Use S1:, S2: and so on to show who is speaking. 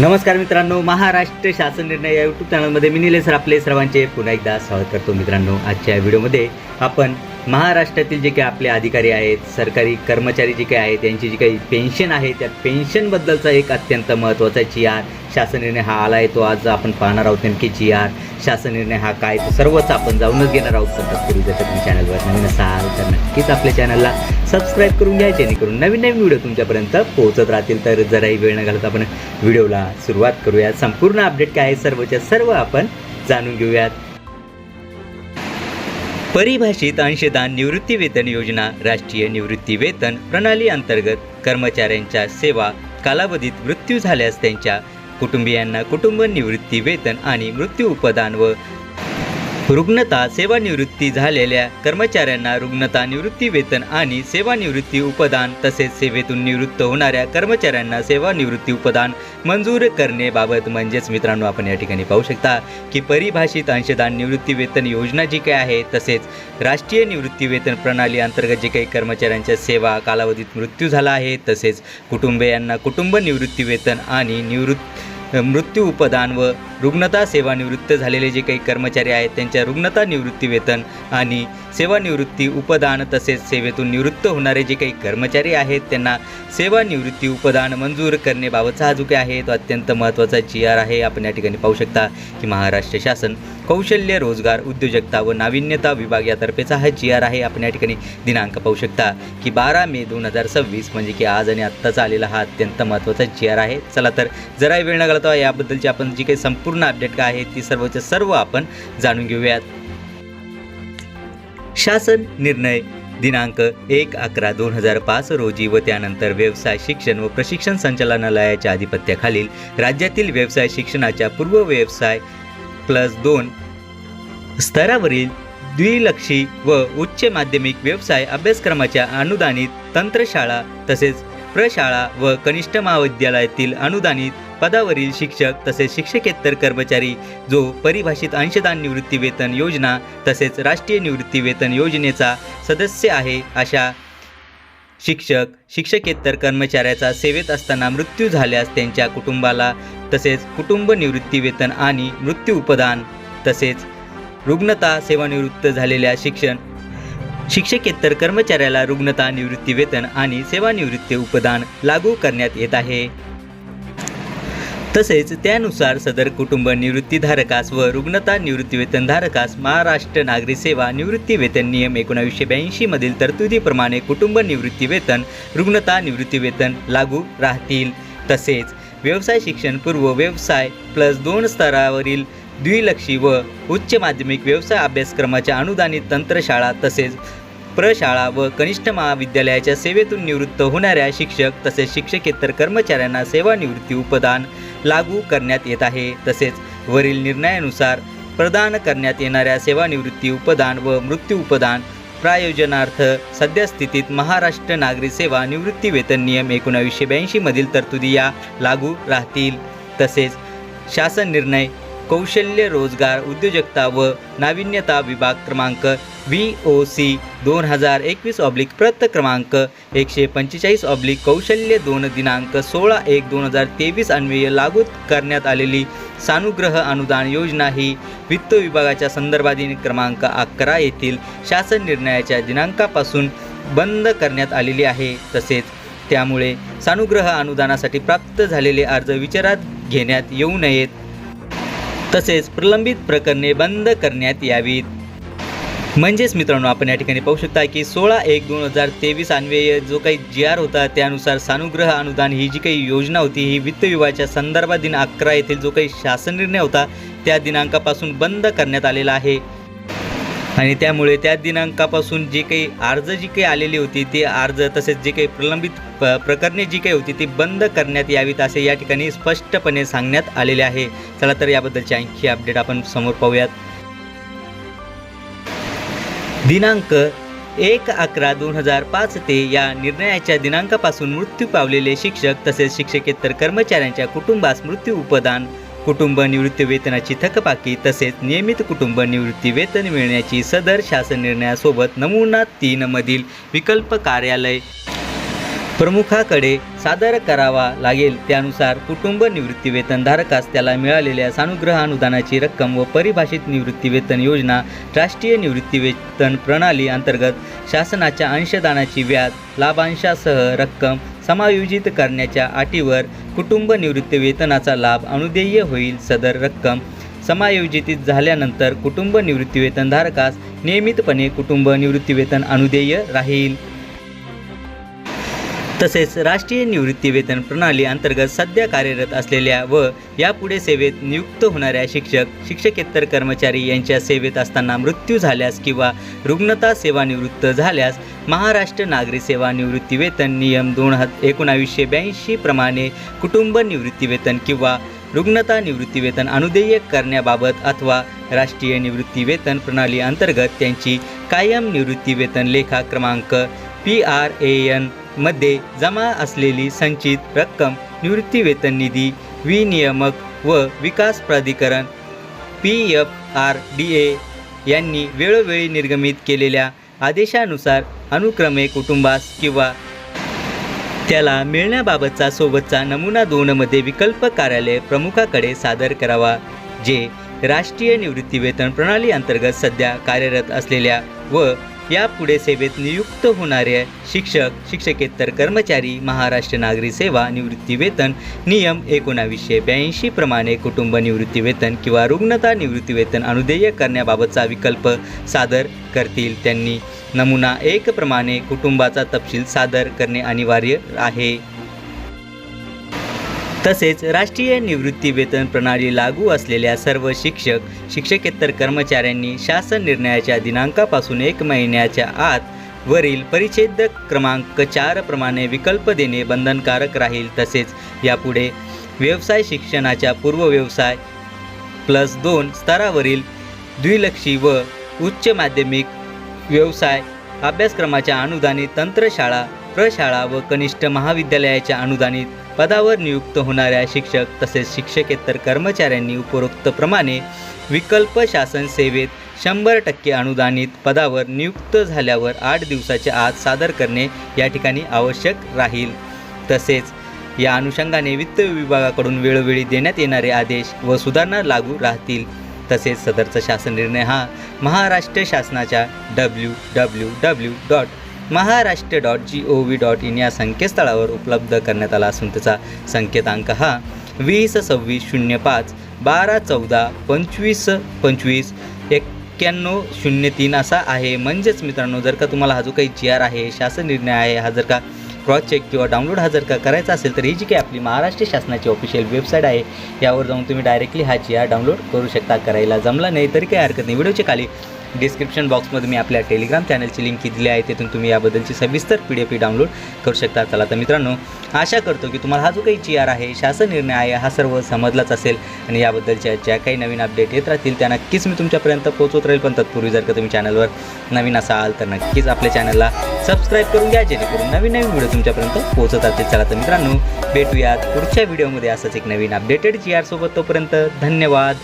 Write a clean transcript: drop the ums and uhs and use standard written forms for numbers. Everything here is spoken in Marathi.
S1: नमस्कार मित्रांनो, महाराष्ट्र शासन निर्णय या यूट्यूब चॅनलमध्ये मी निलेश सर आपले सर्वांचे पुन्हा एकदा स्वागत करतो. मित्रांनो, आजच्या व्हिडिओमध्ये आपण महाराष्ट्रातील जे काही आपले अधिकारी आहेत, सरकारी कर्मचारी जे काही आहेत, यांची जी काही पेन्शन आहे त्या पेन्शनबद्दलचा एक अत्यंत महत्त्वाचा जी.आर शासन निर्णय हा आला आहे. तो आज आपण पाहणार आहोत. नेमकी जी.आर शासन निर्णय हा काय, तो सर्वच आपण जाऊनच घेणार आहोत. पण तत्पूर्वी जर तुम्ही चॅनलवर नवीन असाल तर नक्कीच आपल्या चॅनलला सबस्क्राईब करून घ्या, जेणेकरून नवीन नवीन व्हिडिओ तुमच्यापर्यंत पोहोचत राहतील. तर जराही वेळ न घालता आपण व्हिडिओला सुरुवात करूयात. संपूर्ण अपडेट काय आहे सर्वच्या सर्व आपण जाणून घेऊयात. परिभाषित अंशदान निवृत्ती वेतन योजना राष्ट्रीय निवृत्ती वेतन प्रणाली अंतर्गत कर्मचाऱ्यांच्या सेवा कालावधीत मृत्यू झाल्यास त्यांच्या कुटुंबियांना कुटुंब निवृत्ती वेतन आणि मृत्यू उपदान व रुग्णता सेवानिवृत्ती झालेल्या कर्मचाऱ्यांना रुग्णता निवृत्ती वेतन आणि सेवानिवृत्ती उपदान तसेच सेवेतून निवृत्त होणाऱ्या कर्मचाऱ्यांना सेवानिवृत्ती उपदान मंजूर करण्याबाबत, म्हणजेच मित्रांनो आपण या ठिकाणी पाहू शकता की परिभाषित अंशदान निवृत्ती वेतन योजना जी काही आहे, तसेच राष्ट्रीय निवृत्ती वेतन प्रणाली अंतर्गत जे काही कर्मचाऱ्यांच्या सेवा कालावधीत मृत्यू झाला आहे, तसेच कुटुंबियांना कुटुंब निवृत्ती वेतन आणि मृत्यू उपदान व रुग्णता सेवानिवृत्त झालेले जे काही कर्मचारी आहेत त्यांच्या रुग्णता निवृत्ती वेतन आणि सेवानिवृत्ती उपदान तसेच सेवेतून निवृत्त होणारे जे काही कर्मचारी आहेत त्यांना सेवानिवृत्ती उपदान मंजूर करण्याबाबतचा हा जो काही आहे तो अत्यंत महत्त्वाचा जी.आर आहे. आपण या ठिकाणी पाहू शकता की महाराष्ट्र शासन कौशल्य रोजगार उद्योजकता व नाविन्यता विभाग यातर्फेचा हा जी.आर आहे. आपण या ठिकाणी दिनांक पाहू शकता की 12 मे 2026 म्हणजे की आज आणि आत्ताचा आलेला हा अत्यंत महत्त्वाचा जी.आर आहे. चला तर जरा वेळ न घालता याबद्दलची आपण जी काही संपूर्ण अपडेट काय आहे ती सर्वच्या सर्व आपण जाणून घेऊयात. शासन निर्णय दिनांक 1/11/2005 रोजी व त्यानंतर व्यवसाय शिक्षण व प्रशिक्षण संचालनालयाच्या अधिपत्याखालील राज्यातील व्यवसाय शिक्षणाच्या पूर्व व्यवसाय +2 स्तरावरील द्विलक्षी व उच्च माध्यमिक व्यवसाय अभ्यासक्रमाच्या अनुदानित तंत्रशाळा तसेच प्रशाळा व कनिष्ठ महाविद्यालयातील अनुदानित पदावरील शिक्षक तसेच शिक्षकेतर कर्मचारी जो परिभाषित अंशदान निवृत्ती वेतन योजना तसेच राष्ट्रीय निवृत्ती वेतन योजनेचा सदस्य आहे अशा शिक्षकेतर कर्मचाऱ्याचा सेवेत असताना मृत्यू झाल्यास त्यांच्या कुटुंबाला तसेच कुटुंब निवृत्ती वेतन आणि मृत्यू उपदान तसेच रुग्णता सेवानिवृत्त झालेल्या शिक्षकेतर कर्मचाऱ्याला रुग्णता निवृत्ती वेतन आणि सेवानिवृत्ती उपदान लागू करण्यात येत आहे. तसेच त्यानुसार सदर कुटुंब निवृत्तीधारकास व रुग्णता निवृत्तीवेतनधारकास महाराष्ट्र नागरी सेवा निवृत्ती वेतन नियम 1982 मधील तरतुदीप्रमाणे कुटुंब निवृत्ती वेतन रुग्णता निवृत्ती वेतन लागू राहतील. तसेच व्यवसाय शिक्षण पूर्व व्यवसाय +2 स्तरावरील द्विलक्षी व उच्च माध्यमिक व्यवसाय अभ्यासक्रमाच्या अनुदानित तंत्रशाळा तसेच प्रशाळा व कनिष्ठ महाविद्यालयाच्या सेवेतून निवृत्त होणाऱ्या शिक्षक तसेच शिक्षकेतर कर्मचाऱ्यांना सेवानिवृत्ती उपदान लागू करण्यात येत आहे. तसेच वरील निर्णयानुसार प्रदान करण्यात येणाऱ्या सेवानिवृत्ती उपदान व मृत्यू उपदान प्रायोजनार्थ सद्यस्थितीत महाराष्ट्र नागरी सेवा निवृत्ती वेतन नियम 1982 मधील तरतुदी या लागू राहतील. तसेच शासन निर्णय कौशल्य रोजगार उद्योजकता व नाविन्यता विभाग क्रमांक VOC 2021/ प्रत क्रमांक 145/ कौशल्य 2 दिनांक 16/1/2023 अन्वये लागू करण्यात आलेली सानुग्रह अनुदान योजना ही वित्त विभागाच्या संदर्भाधीन क्रमांक 11 येथील शासन निर्णयाच्या दिनांकापासून बंद करण्यात आलेली आहे. तसेच त्यामुळे सानुग्रह अनुदानासाठी प्राप्त झालेले अर्ज विचारात घेण्यात येऊ नयेत. तसेच प्रलंबित प्रकरणे बंद करण्यात यावीत. म्हणजेच मित्रांनो आपण या ठिकाणी पाहू शकता की 16/1/2023 अन्वये जो काही जी.आर होता त्यानुसार सानुग्रह अनुदान ही जी काही योजना होती ही वित्त विभागाच्या संदर्भाधीन 11 येथील जो काही शासन निर्णय होता त्या दिनांकापासून बंद करण्यात आलेला आहे. आणि त्यामुळे त्या दिनांकापासून जे काही अर्ज जी काही आलेली होती ते अर्ज तसेच जे काही प्रलंबित प्रकरणे जी काही होती ती बंद करण्यात यावीत असे या ठिकाणी स्पष्टपणे सांगण्यात आलेले आहे. चला तर याबद्दलची आणखी अपडेट आपण समोर पाहूयात. दिनांक 1/11/2005 ते या निर्णयाच्या दिनांकापासून मृत्यू पावलेले शिक्षक तसेच शिक्षकेतर कर्मचाऱ्यांच्या कुटुंबास मृत्यू उपदान कुटुंब निवृत्ती वेतनाची थकबाकी तसेच नियमित कुटुंब निवृत्ती वेतन मिळण्याची सदर शासन निर्णयासोबत नमुना 3 मधील विकल्प कार्यालय प्रमुखाकडे सादर करावा लागेल. त्यानुसार कुटुंब निवृत्तीवेतनधारकास त्याला मिळालेल्या सानुग्रह अनुदानाची रक्कम व परिभाषित निवृत्तीवेतन योजना राष्ट्रीय निवृत्तीवेतन प्रणाली अंतर्गत शासनाच्या अंशदानाची व्याज लाभांशासह रक्कम समायोजित करण्याच्या अटीवर कुटुंब निवृत्तीवेतनाचा लाभ अनुदेय होईल. सदर रक्कम समायोजित झाल्यानंतर कुटुंब निवृत्तीवेतनधारकास नियमितपणे कुटुंब निवृत्तीवेतन अनुदेय राहील. तसेच राष्ट्रीय निवृत्तीवेतन प्रणाली अंतर्गत सध्या कार्यरत असलेल्या व यापुढे सेवेत नियुक्त होणाऱ्या शिक्षक, शिक्षकेतर कर्मचारी यांच्या सेवेत असताना मृत्यू झाल्यास किंवा रुग्णता सेवानिवृत्त झाल्यास महाराष्ट्र नागरी सेवा निवृत्तीवेतन नियम 1982 प्रमाणे कुटुंब निवृत्तीवेतन किंवा रुग्णता निवृत्तीवेतन अनुदेय करण्याबाबत अथवा राष्ट्रीय निवृत्तीवेतन प्रणाली अंतर्गत त्यांची कायम निवृत्तीवेतन लेखा क्रमांक PRAN मध्ये जमा असलेली संचित रक्कम निवृत्तीवेतन निधी विनियामक व विकास प्राधिकरण PFRDA यांनी वेळोवेळी निर्गमित केलेल्या आदेशानुसार अनुक्रमे कुटुंबास किंवा त्याला मिळण्याबाबतचा सोबतचा नमुना 2 मध्ये विकल्प कार्यालय प्रमुखाकडे सादर करावा. जे राष्ट्रीय निवृत्तीवेतन प्रणाली अंतर्गत सध्या कार्यरत असलेल्या व यापुढे सेवेत नियुक्त होणाऱ्या शिक्षक, शिक्षकेतर कर्मचारी महाराष्ट्र नागरी सेवा निवृत्तीवेतन नियम 1982 प्रमाणे कुटुंब निवृत्तीवेतन किंवा रुग्णता निवृत्तीवेतन अनुदेय करण्याबाबतचा विकल्प सादर करतील. त्यांनी नमुना 1 प्रमाणे कुटुंबाचा तपशील सादर करणे अनिवार्य आहे. तसेच राष्ट्रीय निवृत्तीवेतन प्रणाली लागू असलेल्या सर्व शिक्षक, शिक्षकेतर कर्मचाऱ्यांनी शासन निर्णयाच्या दिनांकापासून 1 महिन्याच्या आत वरील परिच्छेद क्रमांक 4 प्रमाणे विकल्प देणे बंधनकारक राहील. तसेच यापुढे व्यवसाय शिक्षणाच्या पूर्व व्यवसाय +2 स्तरावरील द्विलक्षी व उच्च माध्यमिक व्यवसाय अभ्यासक्रमाच्या अनुदानित तंत्रशाळा, प्रशाळा व कनिष्ठ महाविद्यालयाच्या अनुदानित पदावर नियुक्त होणाऱ्या शिक्षक तसेच शिक्षकेतर कर्मचाऱ्यांनी उपरोक्त प्रमाणे विकल्प शासन सेवेत 100% अनुदानित पदावर नियुक्त झाल्यावर 8 दिवसाच्या आत सादर करणे या ठिकाणी आवश्यक राहील. तसेच या अनुषंगाने वित्त विभागाकडून वेळोवेळी देण्यात येणारे आदेश व सुधारणा लागू राहतील. तसेच सदरचा शासन निर्णय हा महाराष्ट्र शासनाच्या www.maharashtra.gov.in या संकेतस्थळावर उपलब्ध करण्यात आला असून त्याचा संकेतांक हा 202605 1214 25 25 9103 असा आहे. म्हणजेच मित्रांनो, जर का तुम्हाला हा जो काही GR आहे, शासन निर्णय आहे, हा जर का क्रॉस चेक किंवा डाउनलोड हा जर का करायचा असेल तर ही जी काही आपली महाराष्ट्र शासनाची ऑफिशियल वेबसाईट आहे यावर जाऊन तुम्ही डायरेक्टली हा GR डाउनलोड करू शकता. करायला जमला नाही तरी काही हरकत नाही. व्हिडिओच्या खाली डिस्क्रिप्शन बॉक्समध्ये मी आपल्या टेलिग्राम चॅनलची लिंक दिली आहे, तिथून तुम्ही याबद्दलची सविस्तर PDF डाउनलोड करू शकता. चला तर मित्रांनो, आशा करतो की तुम्हाला हा जो काही GR आहे, शासन निर्णय आहे, हा सर्व समजलाच असेल आणि याबद्दलच्या ज्या काही नवीन अपडेट येत राहतील त्या नक्कीच मी तुमच्यापर्यंत पोहोचवत राहील. पण तत्पूर्वी जर का तुम्ही चॅनलवर नवीन असाल तर नक्कीच आपल्या चॅनलला सबस्क्राईब करून घ्या, जेणेकरून नवीन व्हिडिओ तुमच्यापर्यंत पोहोचत राहतील. चला तर मित्रांनो, भेटूयात पुढच्या व्हिडिओमध्ये असंच एक नवीन अपडेटेड GR सोबत. तोपर्यंत धन्यवाद.